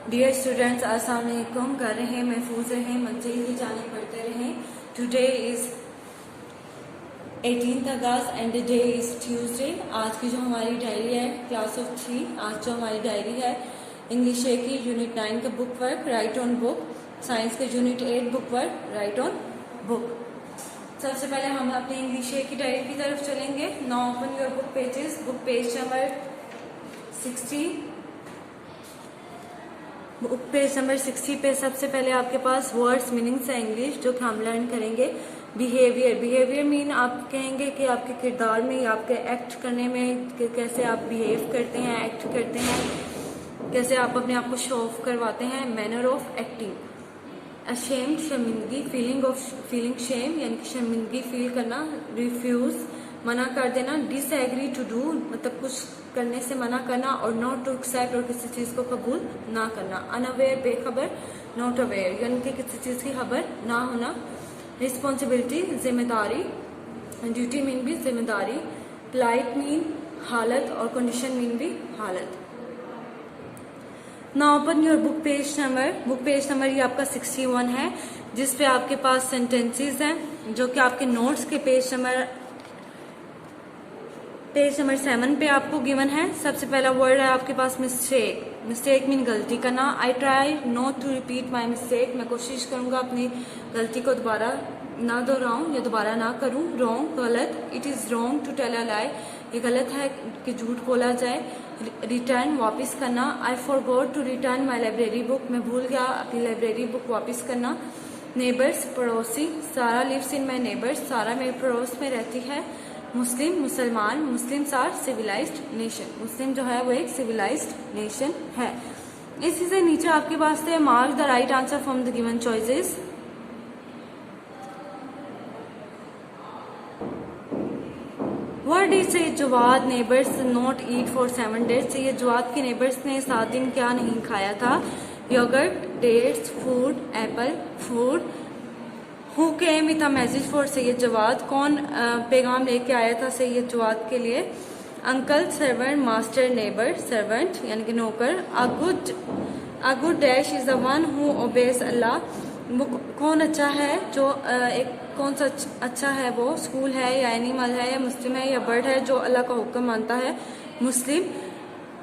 Dear students, अस्सलाम वालेकुम। कर रहे हैं, महफूज रहें, मंजिल ही जाने पढ़ते रहें। Today is 18th August and the day is Tuesday. आज की जो हमारी डायरी है क्लास ऑफ 3, आज जो हमारी डायरी है इंग्लिश ए की यूनिट 9 का book work write on book, science के unit 8 book work write on book. सबसे पहले हम अपने इंग्लिश ए की डायरी की तरफ चलेंगे। Now open your book pages. Book page number 60। Book page number 60 पे सबसे पहले आपके पास वर्ड्स मीनिंग्स है इंग्लिश जो कि हम लर्न करेंगे। बिहेवियर, बिहेवियर मीन आप कहेंगे कि आपके किरदार में, आपके एक्ट करने में कैसे आप बिहेव करते हैं, एक्ट करते हैं, कैसे आप अपने आप को शो ऑफ करवाते हैं। Manner of acting. अशेम्ड, शर्मिंदगी, फीलिंग शेम यानी कि शर्मिंदगी फील करना। रिफ्यूज, मना कर देना। डिसएग्री, टू डू मतलब कुछ करने से मना करना। और नॉट टू एक्सेप्ट और किसी चीज को कबूल ना करना। अनअवेयर, बेखबर। नॉट अवेयर यानी कि किसी चीज की खबर ना होना। रिस्पॉन्सिबिलिटी, जिम्मेदारी। ड्यूटी मीन भी जिम्मेदारी। पोलाइट मीन हालत और कंडीशन मीन भी हालत। Now open your book page number. Book page number ये आपका 61 है जिसपे आपके पास सेंटेंसेस हैं जो कि आपके नोट्स के पेज नंबर 7 पे आपको गिवन है। सबसे पहला वर्ड है आपके पास मिस्टेक। मिस्टेक मीन गलती करना। I try not to repeat my mistake, मैं कोशिश करूंगा अपनी गलती को दोबारा ना दोहराऊं या दोबारा ना करूं। रॉन्ग, गलत। It is wrong to tell a lie, ये गलत है कि झूठ बोला जाए। रिटर्न, वापस करना। I forgot to return my library book, मैं भूल गया अपनी लाइब्रेरी बुक वापस करना। नेबर्स, पड़ोसी। सारा लिव्स इन माई नेबर्स, सारा मेरे पड़ोस में रहती है। मुस्लिम, मुसलमान। मुस्लिम्स आर सिविलाइज्ड नेशन, मुस्लिम जो है वो एक सिविलाइज्ड नेशन है। इसी से नीचे आपके पास है mark the right answer from the given choices. What did say Jawad neighbours not eat for 7 days, ये जवाद के नेबर्स ने 7 दिन क्या नहीं खाया था। Yogurt, dates, food, apple, food. Who came with a message for Syed Jawad, कौन पैगाम लेके आया था सैयद जवाद के लिए। Uncle, servant, master, neighbour, servant यानी कि नौकर। A good dash is the one who obeys Allah, वो कौन अच्छा है जो एक कौन सा अच्छा है, वो स्कूल है या एनिमल है या मुस्लिम है या बर्ड है जो अल्लाह का हुक्म मानता है, Muslim.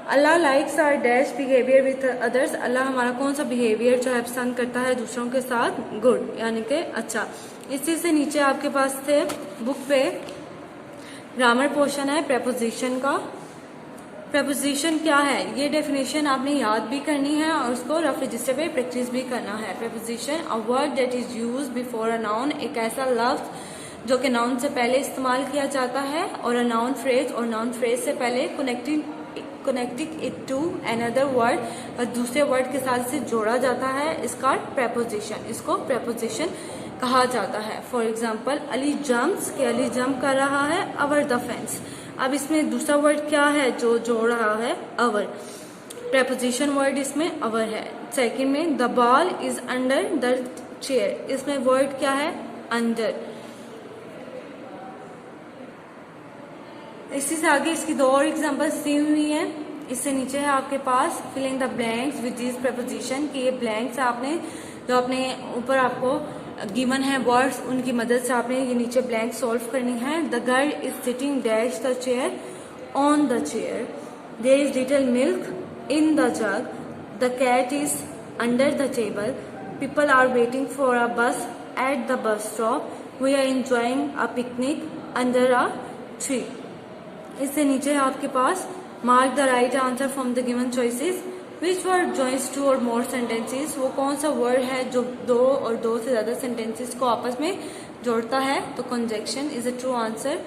Allah likes our dash behaviour with others, Allah हमारा कौन सा बिहेवियर जो है पसंद करता है दूसरों के साथ, गुड यानी कि अच्छा। इसी से नीचे आपके पास थे बुक पे ग्रामर पोर्शन है प्रेपोजिशन का। प्रेपोजिशन क्या है ये डेफिनेशन आपने याद भी करनी है और उसको रफ रजिस्टर पे प्रैक्टिस भी करना है। Preposition, a word that is used before a noun, एक ऐसा लफ्ज जो कि नाउन से पहले इस्तेमाल किया जाता है और अ नाउन फ्रेज और नाउन फ्रेज से पहले connecting it to another word और दूसरे वर्ड के साथ इसे जोड़ा जाता है, इसका प्रेपोजिशन, इसको प्रेपोजिशन कहा जाता है। फॉर एग्जाम्पल अली जम्प्स, के अली जंप कर रहा है ओवर द फेंस। अब इसमें दूसरा वर्ड क्या है जो जोड़ रहा है, अवर, प्रेपोजिशन वर्ड इसमें अवर है। सेकंड में the ball is under the chair, इसमें वर्ड क्या है, अंडर। इसी से आगे इसकी 2 और एग्जांपल्स दी हुई हैं। इससे नीचे है आपके पास fill in the blanks with this preposition, कि ये ब्लैंक्स आपने जो अपने ऊपर आपको गिवन है वर्ड्स उनकी मदद से आपने ये नीचे ब्लैंक सॉल्व करनी है। The girl is sitting dash the chair on the chair. There is little milk in the jug. The cat is under the table. People are waiting for a bus at the bus stop. We are enjoying a picnic under a tree. इससे नीचे है आपके पास mark the right answer from the given choices. Which word joins 2 or more sentences, वो कौन सा word है जो 2 और 2 से ज्यादा सेंटेंसेस को आपस में जोड़ता है, तो conjunction is a true answer.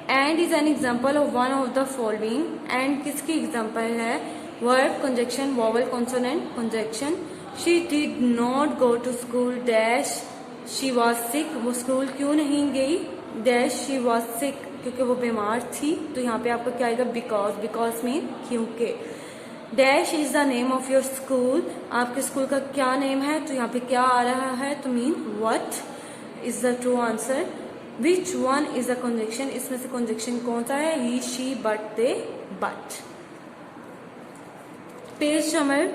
And is an example of one of the following, and किसकी एग्जाम्पल है, verb, conjunction, vowel, consonant, conjunction. She did not go to school dash she was sick, वो school क्यों नहीं गई, dash she was सिक क्योंकि वो बीमार थी, तो यहाँ पे आपका क्या आएगा, बिकॉज, बिकॉज मीन क्योंकि। Dash is the name of your school, आपके स्कूल का क्या नेम है, तो यहाँ पे क्या आ रहा है, तो mean what is the true answer. Which one is the conjunction, इसमें से कंजक्शन कौन सा है, he, she, but, they, but. Page number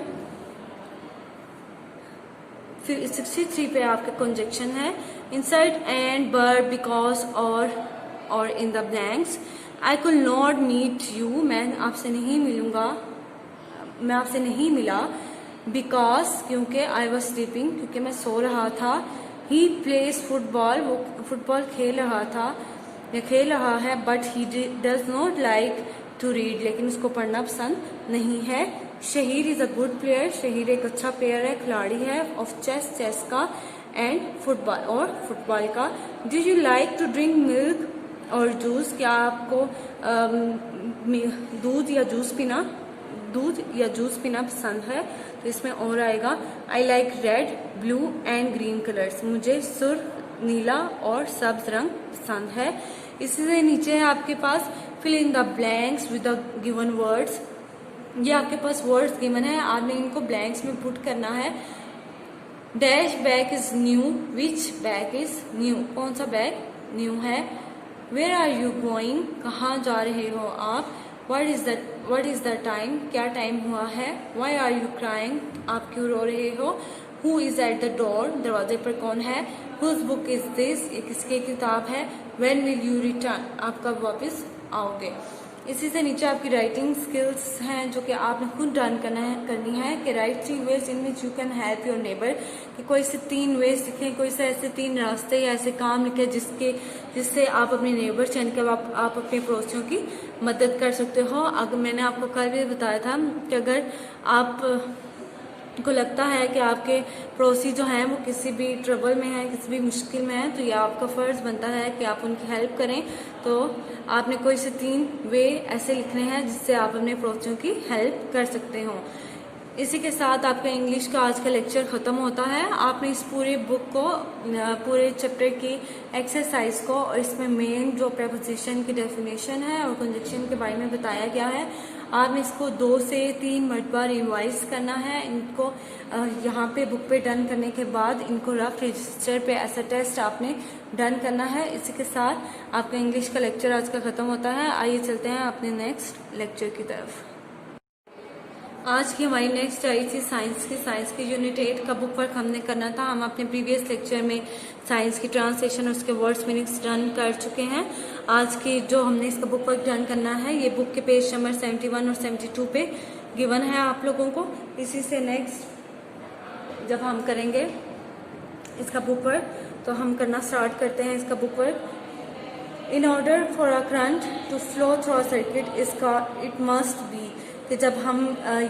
फिर 63 पे आपका कंजक्शन है, इंसर्ट एंड बर बिकॉज और in the blanks. I could not meet you, मैं आपसे नहीं मिलूंगा, मैं आपसे नहीं मिला, बिकॉज क्योंकि आई वॉज स्लीपिंग, क्योंकि मैं सो रहा था। ही प्लेस फुटबॉल, वो फुटबॉल खेल रहा था या खेल रहा है, but he does not like to read, लेकिन उसको पढ़ना पसंद नहीं है। Shaheer is a good player, Shaheer एक अच्छा प्लेयर है, खिलाड़ी है, ऑफ चेस, चेस का, एंड फुटबॉल और फुटबॉल का। Do you like to drink milk और जूस, क्या आपको दूध या जूस पीना पसंद है? तो इसमें और आएगा I like red, blue and green colours, मुझे सुर्ख, नीला और सब्ज रंग पसंद है। इसी से नीचे है आपके पास fill in the blanks with the given words. ये आपके पास वर्ड्स गिवन है, आपने इनको ब्लैंक्स में पुट करना है। Dash bag is new, which bag is new, कौन सा बैग न्यू है। वेयर आर यू गोइंग, कहाँ जा रहे हो आप। What is the time, क्या टाइम हुआ है। Why are you crying, आप क्यों रो रहे हो। Who is at the door, दरवाजे पर कौन है। Whose book is this, ये किसकी किताब है। When will you return, आप कब वापस आओगे। इसी से नीचे आपकी राइटिंग स्किल्स हैं जो कि आपने खुद डन करनी है कि right 3 ways in which you can help your neighbor, कि कोई से 3 ways लिखें, कोई से ऐसे 3 रास्ते या ऐसे काम लिखें जिससे आप अपने नेबर्स यानी कि आप अपने पड़ोसियों की मदद कर सकते हो। अगर मैंने आपको कल भी बताया था कि अगर आप को लगता है कि आपके पड़ोसी जो हैं वो किसी भी ट्रबल में है, किसी भी मुश्किल में है, तो ये आपका फ़र्ज़ बनता है कि आप उनकी हेल्प करें। तो आपने कोई से 3 वे ऐसे लिखने हैं जिससे आप अपने पड़ोसियों की हेल्प कर सकते हो। इसी के साथ आपका इंग्लिश का आज का लेक्चर ख़त्म होता है। आपने इस पूरे बुक को, पूरे चैप्टर की एक्सरसाइज को और इसमें मेन जो प्रेपोजिशन की डेफिनेशन है और कंजक्शन के बारे में बताया गया है, आपने इसको 2 से 3 मरतबा रिवाइज करना है। इनको यहाँ पे बुक पे डन करने के बाद इनको रफ रजिस्टर पे ऐसा टेस्ट आपने डन करना है। इसी के साथ आपका इंग्लिश का लेक्चर आज का ख़त्म होता है। आइए चलते हैं अपने नेक्स्ट लेक्चर की तरफ। आज की हमारी नेक्स्ट आई थी साइंस की यूनिट 8 का बुक वर्क हमने करना था। हम अपने प्रीवियस लेक्चर में साइंस की ट्रांसलेशन और उसके वर्ड्स मीनिंग्स डन कर चुके हैं। आज की जो हमने इसका बुक वर्क डन करना है, ये बुक के पेज नंबर 71 और 72 पे गिवन है आप लोगों को। इसी से नेक्स्ट जब हम करेंगे इसका बुक वर्क, तो हम करना स्टार्ट करते हैं इसका book work. In order for a current to flow through a circuit it must be, कि जब हम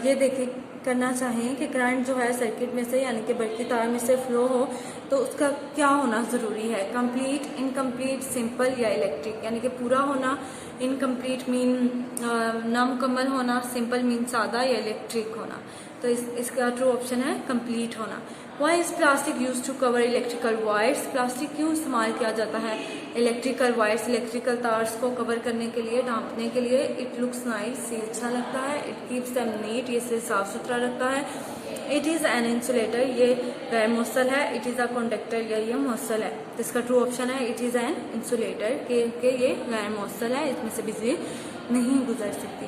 ये देखें करना चाहें कि करंट जो है सर्किट में से यानी कि बड़की तार में से फ्लो हो, तो उसका क्या होना ज़रूरी है। कंप्लीट, इनकम्प्लीट, सिंपल या इलेक्ट्रिक, यानी कि पूरा होना। इनकम्प्लीट मीन नामुकम्मल होना, सिंपल मीन सादा, या इलेक्ट्रिक होना। तो इसका ट्रू ऑप्शन है कंप्लीट होना। Why is plastic use to cover electrical wires, plastic क्यों इस्तेमाल किया जाता है इलेक्ट्रिकल वायर्स, इलेक्ट्रिकल तार्स को कवर करने के लिए, ढांपने के लिए। इट लुक्स नाइस, ये अच्छा लगता है। इट कीप्स देम नीट, ये इसे साफ सुथरा रखता है। इट इज़ एन इंसुलेटर, ये गैर मौसल है। इट इज़ अ कंडक्टर, या ये मौसल है। तो इसका ट्रू ऑप्शन है इट इज़ एन इंसुलेटर, के ये गैर मौसल है, इसमें से बिजली नहीं गुजर सकती।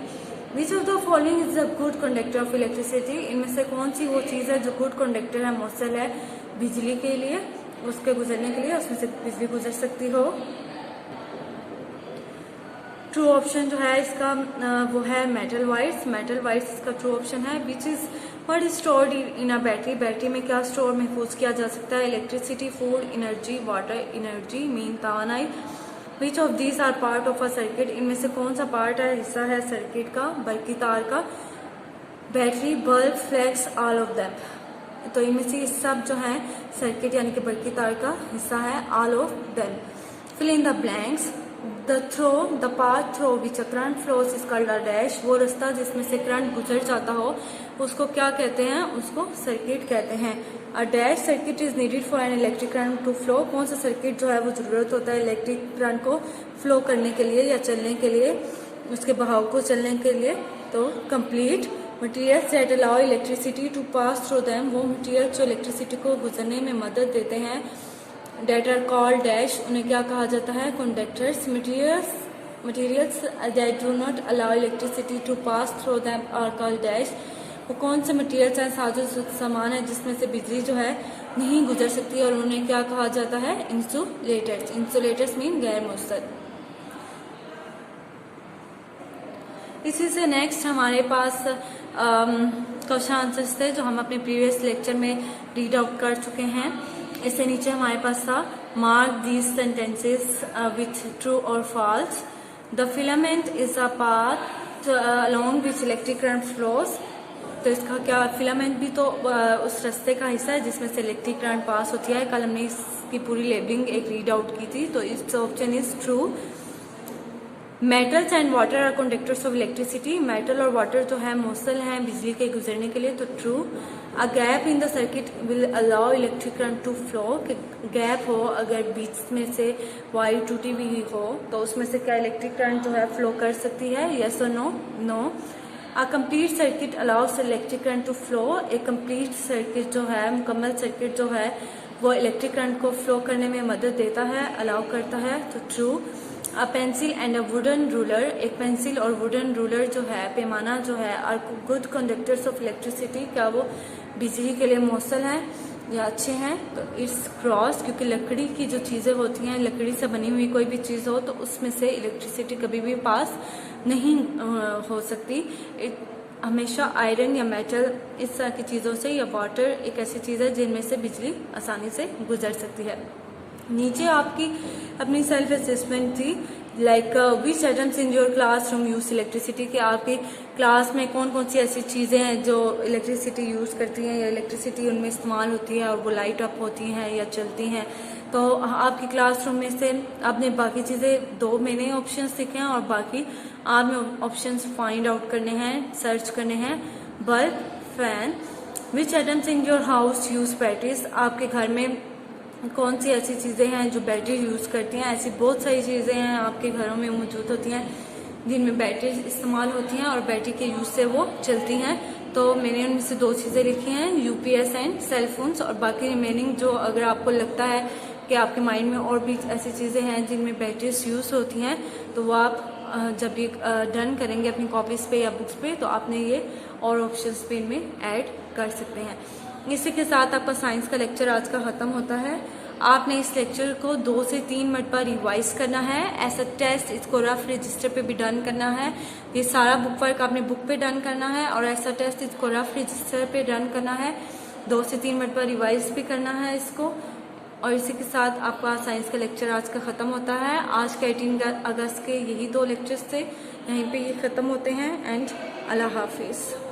Which of the following is a good conductor of electricity, इनमें से कौन सी वो चीज़ है जो गुड कंडक्टर है, मौसल है बिजली के लिए, उसके गुजरने के लिए, उसमें से बिजली गुजर सकती हो। ट्रू ऑप्शन जो है इसका वो है मेटल वायर्स, मेटल वायर्स इसका ट्रू ऑप्शन है। Which is what is stored in a battery, battery में क्या स्टोर महफूज किया जा सकता है, electricity, food, energy, water, energy mean तवानाई। Which of these are part of a circuit, इनमें से कौन सा पार्ट है, हिस्सा है सर्किट का, बल्कि तार का। Battery, bulb, flex, all of them, तो इनमें से सब जो है सर्किट यानी कि बल्कि तार का हिस्सा है, all of them. Fill in the blanks, the through, the path through which a current flows is called a dash, वो रास्ता जिसमें से करंट गुजर जाता हो उसको क्या कहते हैं, उसको सर्किट कहते हैं। A dash circuit is needed for an electric current to flow, कौन सा सर्किट जो है वो जरूरत होता है इलेक्ट्रिक करंट को फ्लो करने के लिए या चलने के लिए, उसके बहाव को चलने के लिए। तो complete. Materials that allow electricity to pass through them, वो मटीरियल जो इलेक्ट्रिसिटी को गुजरने में मदद देते हैं। डेट आर कॉल्ड डैश, उन्हें क्या कहा जाता है, conductors. Materials that do not allow electricity to pass through them are called dash, वो कौन से मटेरियल्स हैं, साजो सामान है जिसमें से बिजली जो है नहीं गुजर सकती है और उन्हें क्या कहा जाता है, इंसुलेटर्स। इंसुलेटर्स मीन गैर मौसल। इसी से नेक्स्ट हमारे पास क्वेश्चन आंसर्स थे जो हम अपने प्रीवियस लेक्चर में रीड आउट कर चुके हैं। इससे नीचे हमारे पास था mark these sentences with true और false. The filament is a path along which electric current flows. तो इसका क्या, फिलामेंट भी तो उस रास्ते का हिस्सा है जिसमें से इलेक्ट्रिक करंट पास होती है। कल हमने इसकी पूरी लेबलिंग एक रीड आउट की थी, तो इस option is true. Metals and water are conductors of electricity. Metal और वाटर जो है मौसल हैं बिजली के गुजरने के लिए, तो true. A gap in the circuit will allow electric current to flow. Gap हो, अगर बीच में से वायर टूटी हुई हो तो उसमें से क्या इलेक्ट्रिक करंट जो है फ्लो कर सकती है, यस और no? No. A complete circuit allows electric current to flow. एक कंप्लीट सर्किट जो है, मुकम्मल सर्किट जो है वो इलेक्ट्रिक करंट को फ्लो करने में मदद देता है, अलाउ करता है, तो true. A pencil and a wooden ruler. एक पेंसिल और वुडन रूलर जो है, पैमाना जो है, are good conductors of electricity. क्या वो बिजली के लिए मौसल हैं या अच्छे हैं? तो इट्स क्रॉस, क्योंकि लकड़ी की जो चीज़ें होती हैं, लकड़ी से बनी हुई कोई भी चीज़ हो तो उसमें से इलेक्ट्रिसिटी कभी भी पास नहीं हो सकती। हमेशा आयरन या मेटल इस तरह की चीज़ों से, या वाटर एक ऐसी चीज़ है जिनमें से बिजली आसानी से गुजर सकती है। नीचे आपकी अपनी सेल्फ असेसमेंट थी, like which items in your classroom use electricity, कि आपकी क्लास में कौन कौन सी ऐसी चीज़ें हैं जो इलेक्ट्रिसिटी यूज़ करती हैं या इलेक्ट्रिसिटी उनमें इस्तेमाल होती है और वो लाइट अप होती हैं या चलती हैं। तो आपकी क्लासरूम में से आपने बाकी चीज़ें, दो मैंने ऑप्शंस लिखे हैं और बाकी आपने ऑप्शंस फाइंड आउट करने हैं, सर्च करने हैं। Bulb, fan. Which items in your house use batteries. आपके घर में कौन सी ऐसी चीज़ें हैं जो बैटरी यूज़ करती हैं? ऐसी बहुत सारी चीज़ें हैं आपके घरों में मौजूद होती हैं जिनमें बैटरी इस्तेमाल होती हैं और बैटरी के यूज़ से वो चलती हैं। तो मैंने उनमें से दो चीज़ें लिखी हैं, यूपीएस एंड सेलफोन्स। और बाकी रिमेनिंग जो अगर आपको लगता है कि आपके माइंड में और भी ऐसी चीज़ें हैं जिनमें बैटरीज यूज़ होती हैं, तो वो आप जब ये डन करेंगे अपनी कॉपीज़ पे या बुक्स पे, तो आपने ये और ऑप्शंस पे इनमें ऐड कर सकते हैं। इसी के साथ आपका साइंस का लेक्चर आज का ख़त्म होता है। आपने इस लेक्चर को 2 से 3 मरतबा रिवाइज करना है। ऐसा टेस्ट इसको रफ रजिस्टर पे भी डन करना है। ये सारा बुक वर्क आपने बुक पे डन करना है और ऐसा टेस्ट इसको रफ रजिस्टर पे डन करना है। 2 से 3 मरतबा रिवाइज भी करना है इसको। और इसी के साथ आपका साइंस का लेक्चर आज का ख़त्म होता है। आज के 18 अगस्त के यही 2 लेक्चर्स थे, यहीं पे ये ख़त्म होते हैं। एंड अल्लाह हाफिज़।